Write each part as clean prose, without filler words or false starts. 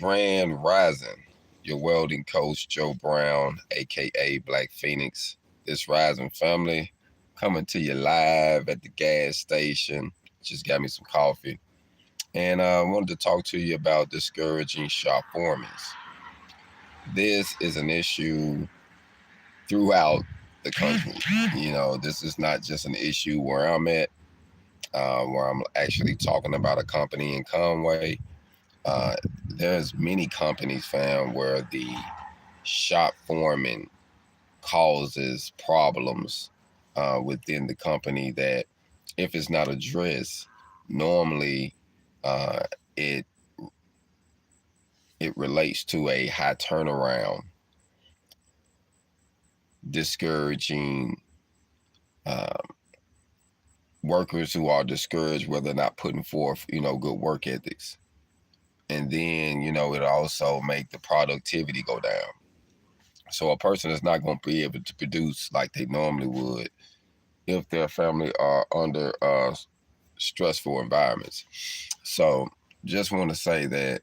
Grand Rising, your welding coach, Joe Brown, aka Black Phoenix. This Rising family coming to you live at the gas station. Just got me some coffee. And I wanted to talk to you about discouraging shop foremans. This is an issue throughout the country. This is not just an issue where I'm at, where I'm actually talking about a company in Conway. There's many companies found where the shop foreman causes problems within the company that, if it's not addressed, normally uh, it it relates to a high turnaround, discouraging uh, workers who are discouraged where they're not putting forth, good work ethics. And then, it also make the productivity go down. So a person is not going to be able to produce like they normally would if their family are under stressful environments. So just want to say that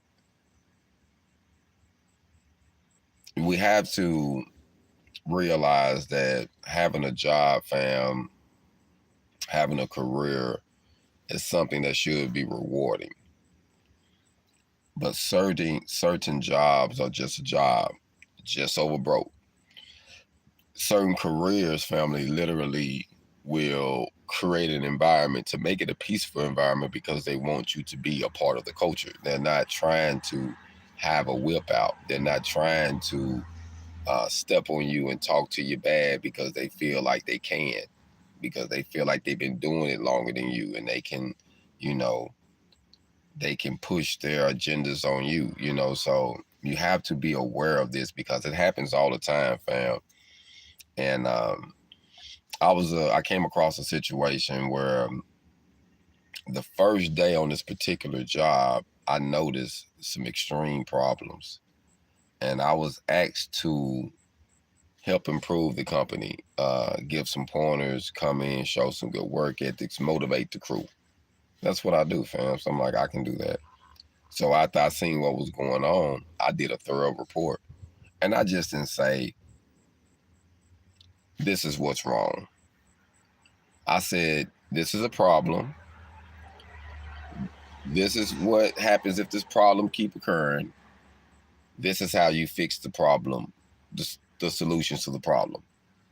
we have to realize that having a job, having a career is something that should be rewarding. But certain jobs are just a job, just over broke. Certain careers, family, literally will create an environment to make it a peaceful environment because they want you to be a part of the culture. They're not trying to have a whip out. They're not trying to step on you and talk to you bad because they feel like they can, because they feel like they've been doing it longer than you, and you know, they can push their agendas on you, So you have to be aware of this because it happens all the time, fam. And I came across a situation where the first day on this particular job, I noticed some extreme problems, and I was asked to help improve the company, give some pointers, come in, show some good work ethics, motivate the crew. That's what I do, fam. So I'm like, I can do that. So after I seen what was going on, I did a thorough report. And I just didn't say, this is what's wrong. I said, this is a problem. This is what happens if this problem keep occurring. This is how you fix the problem, the solutions to the problem.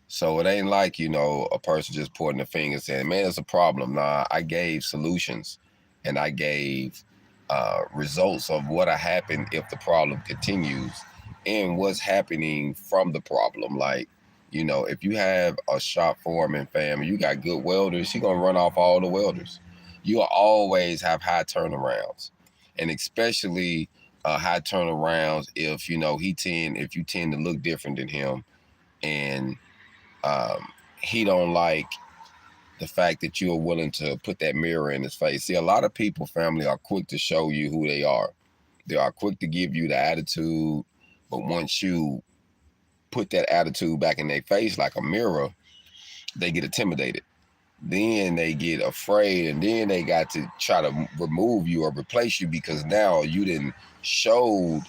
So it ain't like, a person just pointing the finger saying, man, it's a problem. Nah, I gave solutions, and I gave results of what happened if the problem continues and what's happening from the problem. Like, if you have a shop foreman, fam, you got good welders, you're going to run off all the welders. You'll always have high turnarounds, and especially high turnarounds if, if you tend to look different than him, and he don't like the fact that you are willing to put that mirror in his face. See, a lot of people, family, are quick to show you who they are. They are quick to give you the attitude, but once you put that attitude back in their face like a mirror, they get intimidated. Then they get afraid, and then they got to try to remove you or replace you because now you didn't showed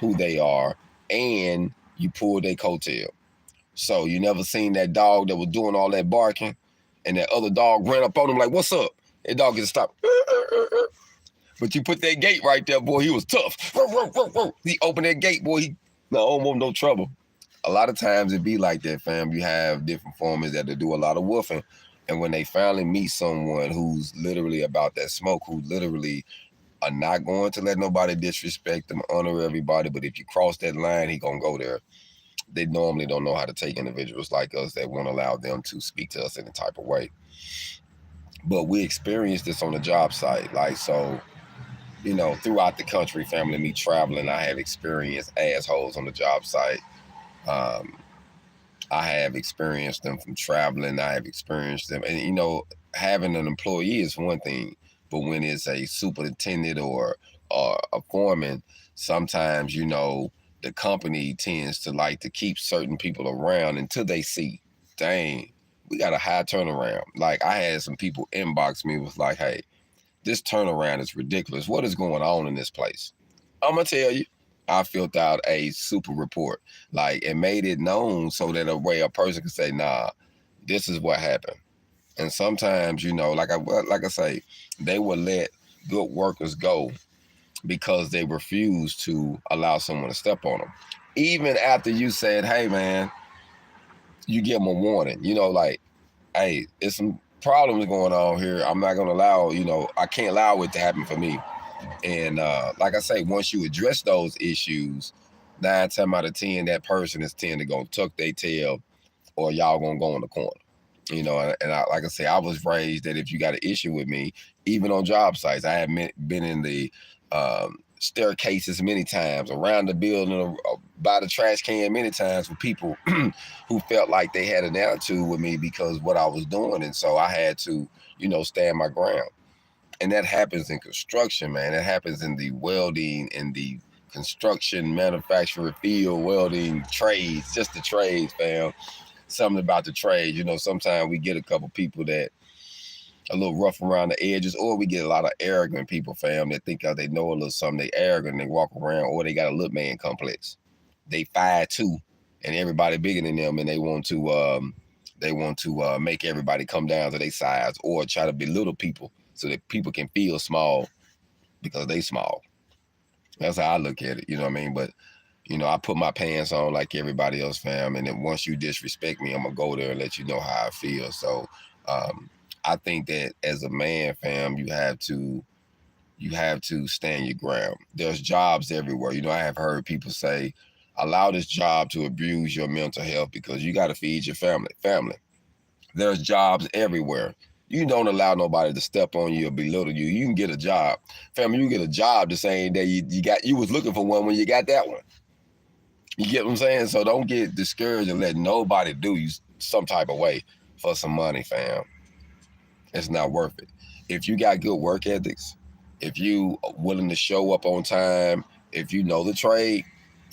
who they are and you pulled their coattail. So you never seen that dog that was doing all that barking, and that other dog ran up on him like, what's up? That dog gets stopped. But you put that gate right there, boy, he was tough. He opened that gate, boy, he almost no trouble. A lot of times it be like that, fam. You have different formers that do a lot of woofing, and when they finally meet someone who's literally about that smoke, who literally are not going to let nobody disrespect them, honor everybody, but if you cross that line, he gonna go there. They normally don't know how to take individuals like us that won't allow them to speak to us in a type of way. But we experienced this on the job site. Like, so, throughout the country, family, me traveling, I have experienced assholes on the job site. Um, I have experienced them from traveling. I have experienced them. And, having an employee is one thing, but when it's a superintendent or a foreman, sometimes, the company tends to like to keep certain people around until they see, dang, we got a high turnaround. Like, I had some people inbox me with like, hey, this turnaround is ridiculous. What is going on in this place? I'm gonna tell you, I filled out a super report, like, and made it known so that a person can say, nah, this is what happened. And sometimes, you know, like I say, they will let good workers go because they refuse to allow someone to step on them. Even after you said, hey, man, you give them a warning, you know, like, hey, there's some problems going on here. I'm not going to allow, you know, I can't allow it to happen for me. And like I say, once you address those issues, 9 times out of 10, that person is tend to go tuck their tail, or y'all going to go in the corner. You know, and I, like I say, I was raised that if you got an issue with me, even on job sites, I have been in the staircases many times, around the building, by the trash can many times, with people who felt like they had an attitude with me because what I was doing. And so I had to, you know, stand my ground. And that happens in construction, man. It happens in the welding, in the construction, manufacturing field, welding, trades, just the trades, fam. Something about the trade, you know, sometimes we get a couple people that a little rough around the edges, or we get a lot of arrogant people, fam, that think they know a little something. They arrogant, they walk around, or they got a little man complex. They 5'2", and everybody bigger than them, and they want to make everybody come down to their size, or try to belittle people so that people can feel small because they small. That's how I look at it, you know what I mean? But you know, I put my pants on like everybody else, fam. And then once you disrespect me, I'm gonna go there and let you know how I feel. So I think that as a man, fam, you have to stand your ground. There's jobs everywhere. You know, I have heard people say, allow this job to abuse your mental health because you got to feed your family. There's jobs everywhere. You don't allow nobody to step on you or belittle you. You can get a job. Family, you get a job the same day you was looking for one when you got that one. You get what I'm saying? So don't get discouraged and let nobody do you some type of way for some money, fam. It's not worth it. If you got good work ethics, if you are willing to show up on time, if you know the trade,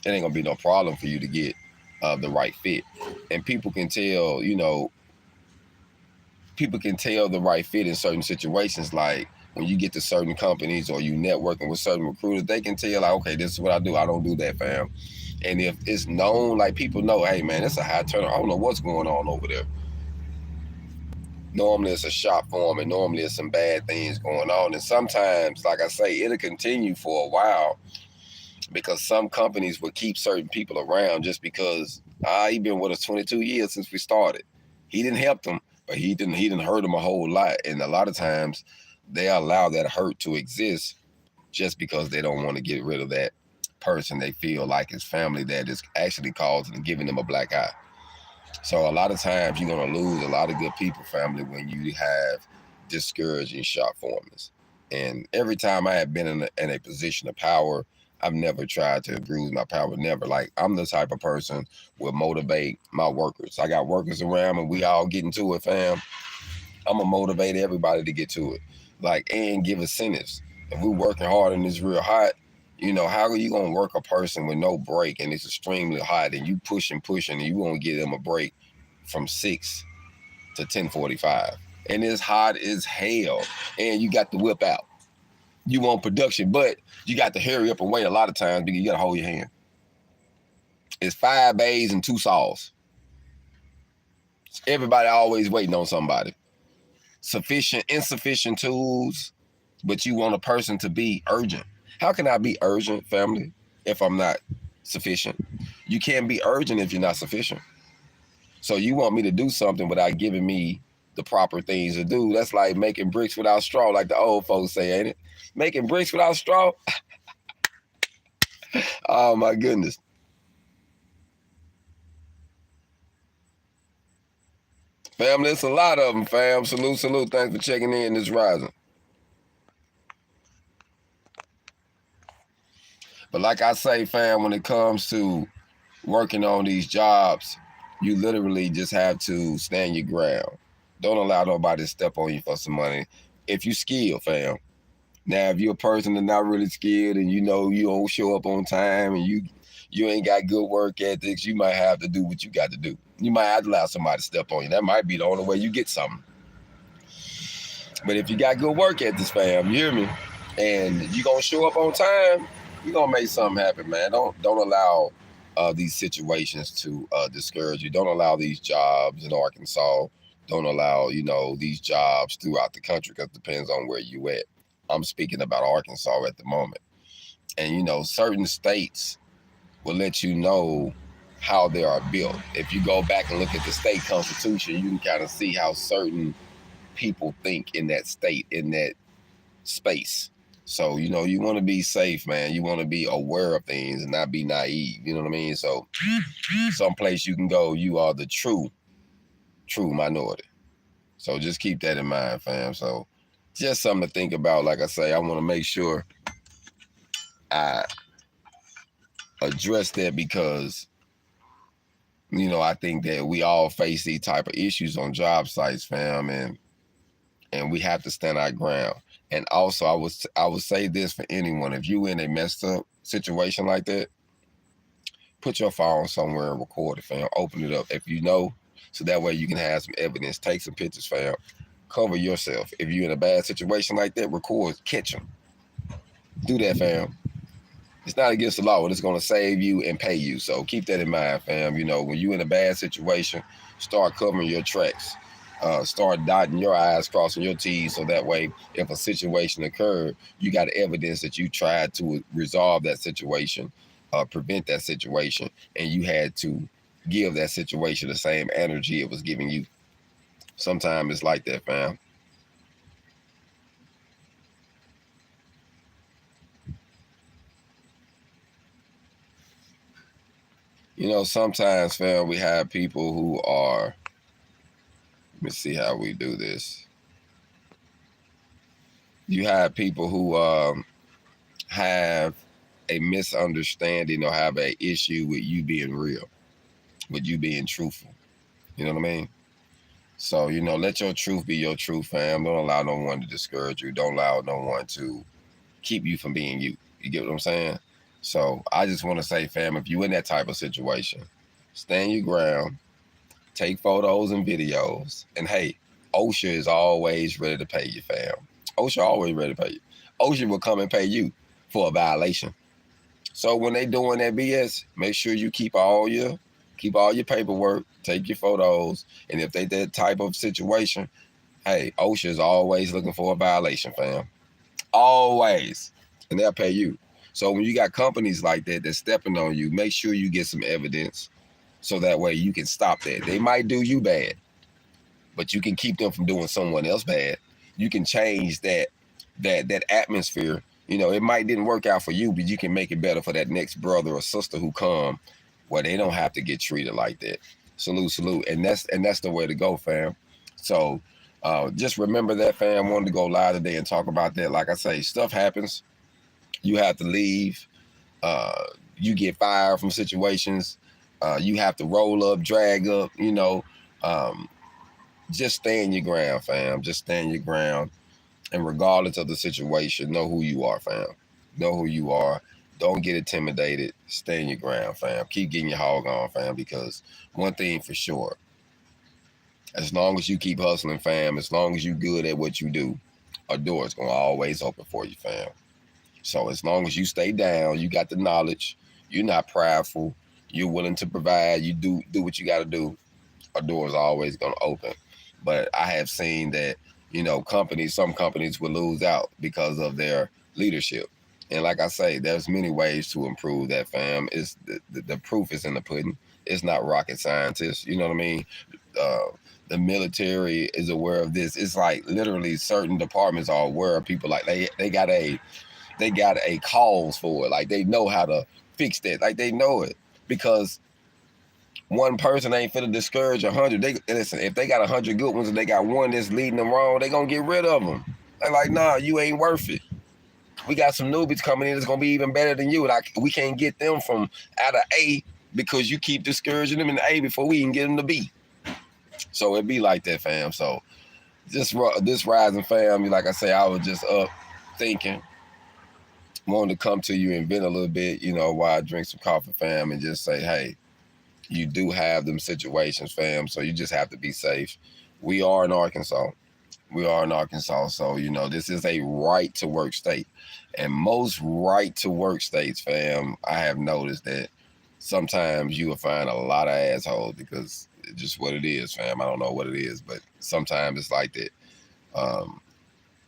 it ain't gonna be no problem for you to get the right fit. And people can tell, you know, the right fit in certain situations. Like when you get to certain companies or you networking with certain recruiters, they can tell, like, okay, this is what I do. I don't do that, fam. And if it's known, like people know, hey, man, it's a high turnover. I don't know what's going on over there. Normally it's a shop foreman. Normally it's some bad things going on. And sometimes, like I say, it'll continue for a while because some companies will keep certain people around just because he been with us 22 years since we started. He didn't help them, but he didn't hurt them a whole lot. And a lot of times they allow that hurt to exist just because they don't want to get rid of that person they feel like is family that is actually causing and giving them a black eye. So a lot of times you're going to lose a lot of good people, family, when you have discouraging shop foremen. And every time I have been in a position of power, I've never tried to abuse my power. Never. Like, I'm the type of person will motivate my workers. I got workers around and we all get into it, fam. I'm going to motivate everybody to get to it. Like, and give incentives. If we're working hard and it's real hot, you know, how are you going to work a person with no break and it's extremely hot and you pushing and you won't give them a break from 6 to 10:45. And it's hot as hell. And you got the whip out. You want production, but you got to hurry up and wait a lot of times because you got to hold your hand. It's 5 bays and 2 saws. Everybody always waiting on somebody. Insufficient tools, but you want a person to be urgent. How can I be urgent, family, if I'm not sufficient? You can't be urgent if you're not sufficient. So you want me to do something without giving me the proper things to do. That's like making bricks without straw, like the old folks say, ain't it? Making bricks without straw? Oh, my goodness. Family, it's a lot of them, fam. Salute. Thanks for checking in this rising. But like I say, fam, when it comes to working on these jobs, you literally just have to stand your ground. Don't allow nobody to step on you for some money. If you skilled, fam. Now, if you're a person that's not really skilled and you know you don't show up on time and you ain't got good work ethics, you might have to do what you got to do. You might have to allow somebody to step on you. That might be the only way you get something. But if you got good work ethics, fam, you hear me? And you gonna show up on time, You're gonna make something happen, man. Don't allow these situations to discourage you. Don't allow these jobs in Arkansas. Don't allow these jobs throughout the country, because it depends on where you at. I'm speaking about Arkansas at the moment, and certain states will let you know how they are built. If you go back and look at the state constitution, you can kind of see how certain people think in that state, in that space. So, you want to be safe, man. You want to be aware of things and not be naive. You know what I mean? So, someplace you can go, you are the true minority. So, just keep that in mind, fam. So, just something to think about. Like I say, I want to make sure I address that, because, I think that we all face these type of issues on job sites, fam, and we have to stand our ground. And also, I would say this for anyone: if you in a messed up situation like that, put your phone somewhere and record it, fam. Open it up if you know, so that way you can have some evidence. Take some pictures, fam. Cover yourself. If you're in a bad situation like that, record, catch them. Do that, fam. It's not against the law, but it's going to save you and pay you. So keep that in mind, fam. When you're in a bad situation, start covering your tracks. Start dotting your I's, crossing your T's, so that way, if a situation occurred, you got evidence that you tried to resolve that situation, prevent that situation, and you had to give that situation the same energy it was giving you. Sometimes it's like that, fam. Sometimes, fam, we have people who are, let me see how we do this. You have people who have a misunderstanding or have an issue with you being real, with you being truthful. You know what I mean? So, let your truth be your truth, fam. Don't allow no one to discourage you. Don't allow no one to keep you from being you. You get what I'm saying? So I just want to say, fam, if you're in that type of situation, stand your ground, take photos and videos, and hey, OSHA is always ready to pay you, fam. OSHA always ready to pay you. OSHA will come and pay you for a violation. So when they doing that BS, make sure you keep all your paperwork, take your photos, and if they that type of situation, hey, OSHA is always looking for a violation, fam. Always. And they'll pay you. So when you got companies like that that's stepping on you, make sure you get some evidence, so that way you can stop that. They might do you bad, but you can keep them from doing someone else bad. You can change that atmosphere. It might didn't work out for you, but you can make it better for that next brother or sister who come, where they don't have to get treated like that. Salute. And that's the way to go, fam. So just remember that, fam. Wanted to go live today and talk about that. Like I say, stuff happens. You have to leave. You get fired from situations. You have to roll up, drag up, just stand your ground, fam. Just stand your ground. And regardless of the situation, know who you are, fam. Know who you are. Don't get intimidated. Stand your ground, fam. Keep getting your hog on, fam, because one thing for sure, as long as you keep hustling, fam, as long as you good at what you do, a door is going to always open for you, fam. So as long as you stay down, you got the knowledge, you're not prideful, you're willing to provide, you do what you got to do, a door is always going to open. But I have seen that, some companies will lose out because of their leadership. And like I say, there's many ways to improve that, fam. It's the proof is in the pudding. It's not rocket scientists. You know what I mean? The military is aware of this. It's like literally certain departments are aware of people. Like they got a cause for it. Like they know how to fix that. Like they know it, because one person ain't finna discourage 100. Listen, if they got 100 good ones and they got one that's leading them wrong, they gonna get rid of them. They're like, nah, you ain't worth it. We got some newbies coming in that's gonna be even better than you. Like we can't get them from out of A because you keep discouraging them in A before we can get them to B. So it be like that, fam. So this rising fam, like I say, I was just up thinking, wanted to come to you and vent a little bit, while I drink some coffee, fam, and just say, hey, you do have them situations, fam, so you just have to be safe. We are in Arkansas. So, this is a right to work state. And most right to work states, fam, I have noticed that sometimes you will find a lot of assholes because it's just what it is, fam. I don't know what it is, but sometimes it's like that.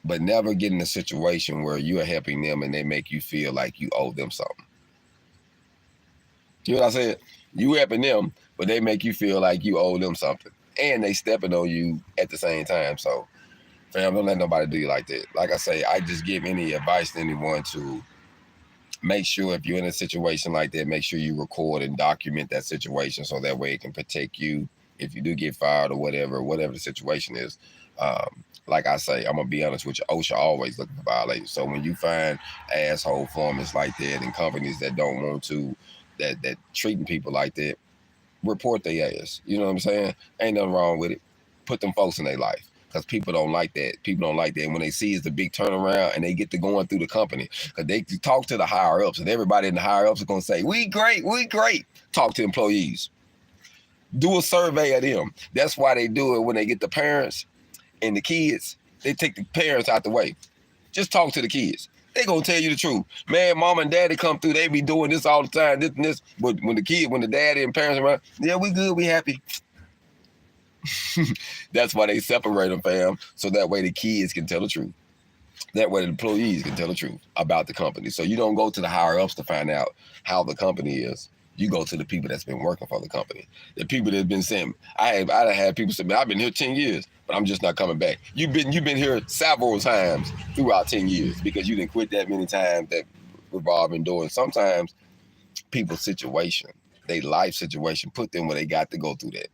But never get in a situation where you are helping them and they make you feel like you owe them something. You know what I said? You helping them, but they make you feel like you owe them something. And they stepping on you at the same time. So, fam, don't let nobody do you like that. Like I say, I just give any advice to anyone to make sure if you're in a situation like that, make sure you record and document that situation so that way it can protect you if you do get fired or whatever the situation is. Like I say, I'm gonna be honest with you, OSHA always looking for violators. So when you find asshole foremen like that and companies that don't want to, that treating people like that, report their ass. You know what I'm saying? Ain't nothing wrong with it. Put them folks in their life. Because people don't like that. People don't like that. And when they see it's the big turnaround and they get to going through the company, because they talk to the higher ups, and everybody in the higher ups are going to say, we great, we great. Talk to employees. Do a survey of them. That's why they do it when they get the parents and the kids. They take the parents out the way. Just talk to the kids. They gonna tell you the truth. Man, mom and daddy come through, they be doing this all the time, this and this. But when the daddy and parents are around, yeah, we good, we happy. That's why they separate them, fam. So that way the kids can tell the truth. That way the employees can tell the truth about the company. So you don't go to the higher ups to find out how the company is. You go to the people that's been working for the company. The people that's been saying, I had people say, man, I've been here 10 years, but I'm just not coming back. You've been here several times throughout 10 years because you didn't quit that many times that we've been doing. Sometimes people's situation, their life situation, put them where they got to go through that.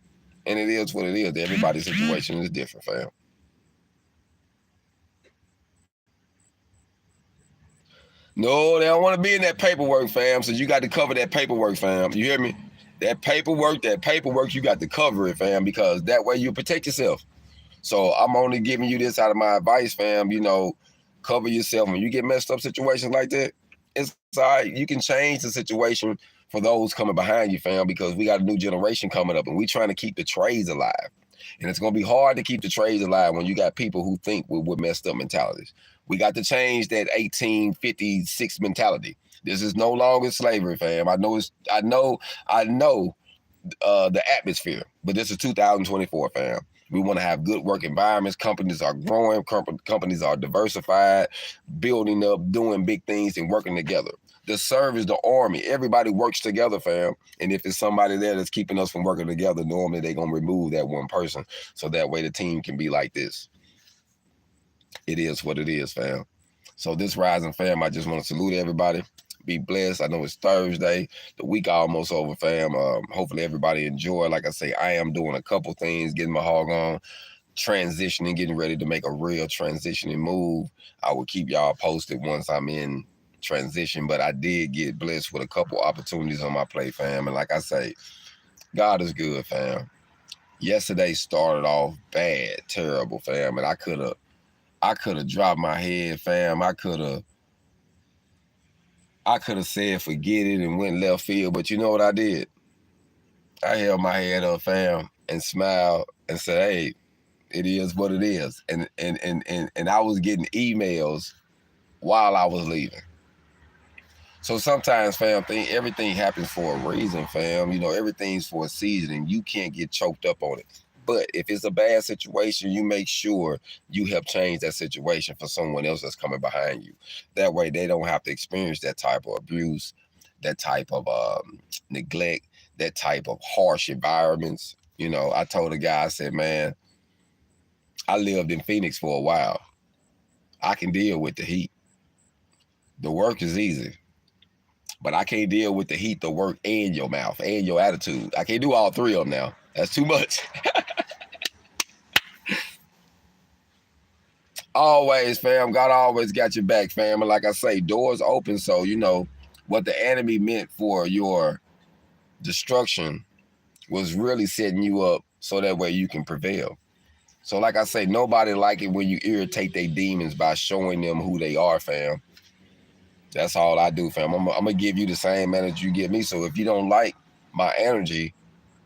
And it is what it is. Everybody's situation is different, fam. No, they don't want to be in that paperwork, fam. So you got to cover that paperwork, fam. You hear me? That paperwork, you got to cover it, fam, because that way you protect yourself. So I'm only giving you this out of my advice, fam. You know, cover yourself. When you get messed up situations like that, it's all right. You can change the situation for those coming behind you, fam, because we got a new generation coming up and we trying to keep the trades alive. And it's going to be hard to keep the trades alive when you got people who think with messed up mentalities. We got to change that 1856 mentality. This is no longer slavery, fam. I know the atmosphere, but this is 2024, fam. We want to have good work environments. Companies are growing. Companies are diversified, building up, doing big things and working together. The service, the army, everybody works together, fam. And if it's somebody there that's keeping us from working together, normally they're going to remove that one person. So that way the team can be like this. It is what it is, fam. So this rising, fam, I just want to salute everybody. Be blessed. I know it's Thursday. The week almost over, fam. Hopefully everybody enjoy. Like I say, I am doing a couple things, getting my hog on, transitioning, getting ready to make a real transitioning move. I will keep y'all posted once I'm in transition, but I did get blessed with a couple opportunities on my plate, fam. And like I say, God is good, fam. Yesterday started off bad, terrible, fam. And I could have dropped my head, fam. I could have said forget it and went left field, but you know what I did? I held my head up, fam, and smiled and said, hey, it is what it is. And I was getting emails while I was leaving. So sometimes, fam, everything happens for a reason, fam. You know, everything's for a season, and you can't get choked up on it. But if it's a bad situation, you make sure you help change that situation for someone else that's coming behind you. That way they don't have to experience that type of abuse, that type of neglect, that type of harsh environments. You know, I told a guy, I said, man, I lived in Phoenix for a while. I can deal with the heat. The work is easy. But I can't deal with the heat, the work, and your mouth, and your attitude. I can't do all three of them now. That's too much. Always, fam. God always got your back, fam. And like I say, doors open. So, you know, what the enemy meant for your destruction was really setting you up so that way you can prevail. So like I say, nobody like it when you irritate their demons by showing them who they are, fam. That's all I do, fam. I'm going to give you the same energy you give me. So if you don't like my energy,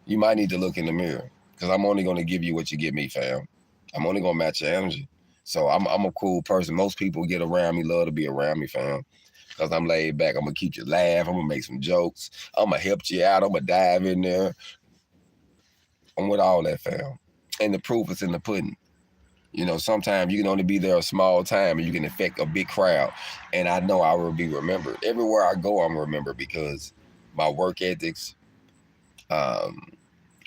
you might need to look in the mirror because I'm only going to give you what you give me, fam. I'm only going to match your energy. So I'm a cool person. Most people get around me, love to be around me, fam. Because I'm laid back. I'm going to keep you laugh. I'm going to make some jokes. I'm going to help you out. I'm going to dive in there. I'm with all that, fam. And the proof is in the pudding. You know, sometimes you can only be there a small time and you can affect a big crowd. And I know I will be remembered. Everywhere I go, I'm remembered because my work ethics,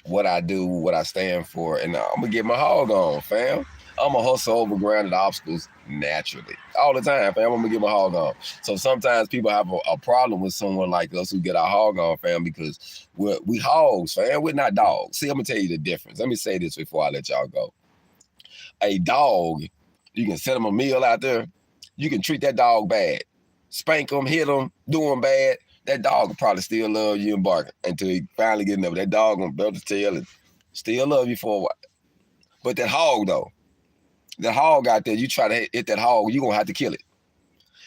what I do, what I stand for, and I'm going to get my hog on, fam. I'm going to hustle over grounded obstacles naturally. All the time, fam, I'm going to get my hog on. So sometimes people have a problem with someone like us who get our hog on, fam, because we hogs, fam. We're not dogs. See, I'm going to tell you the difference. Let me say this before I let y'all go. A dog, you can send him a meal out there. You can treat that dog bad. Spank him, hit him, do him bad. That dog will probably still love you and bark until he finally get enough. That dog gonna build his tail and still love you for a while. But that hog, though, that hog out there, you try to hit that hog, you gonna have to kill it.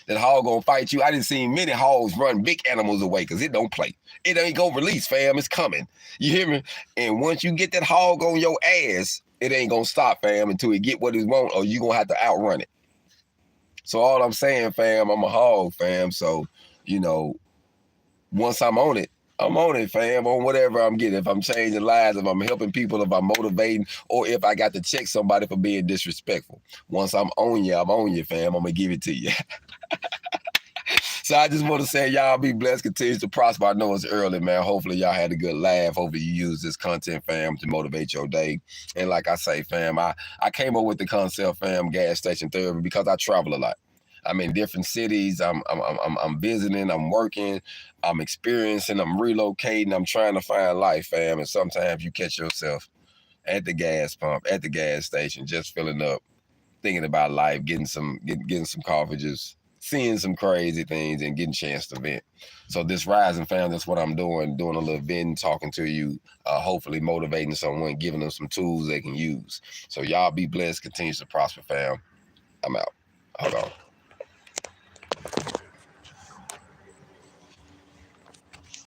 That hog gonna fight you. I didn't see many hogs run big animals away because it don't play. It ain't gonna release, fam. It's coming. You hear me? And once you get that hog on your ass, it ain't gonna stop, fam, until it get what it want, or you gonna have to outrun it. So all I'm saying, fam, I'm a hog, fam. So, you know, once I'm on it, fam, on whatever I'm getting. If I'm changing lives, if I'm helping people, if I'm motivating, or if I got to check somebody for being disrespectful. Once I'm on you, fam. I'm going to give it to you. So I just want to say, y'all be blessed, continues to prosper. I know it's early, man. Hopefully y'all had a good laugh. Hopefully you use this content, fam, to motivate your day. And like I say, fam, I came up with the concept, fam, gas station therapy, because I travel a lot. I'm in different cities. I'm visiting. I'm working. I'm experiencing. I'm relocating. I'm trying to find life, fam. And sometimes you catch yourself at the gas pump, at the gas station, just filling up, thinking about life, getting some coffee, just seeing some crazy things and getting a chance to vent. So this rising, fam, that's what I'm doing a little venting, talking to you, hopefully motivating someone, giving them some tools they can use. So y'all be blessed, continues to prosper, fam. I'm out. Hold on.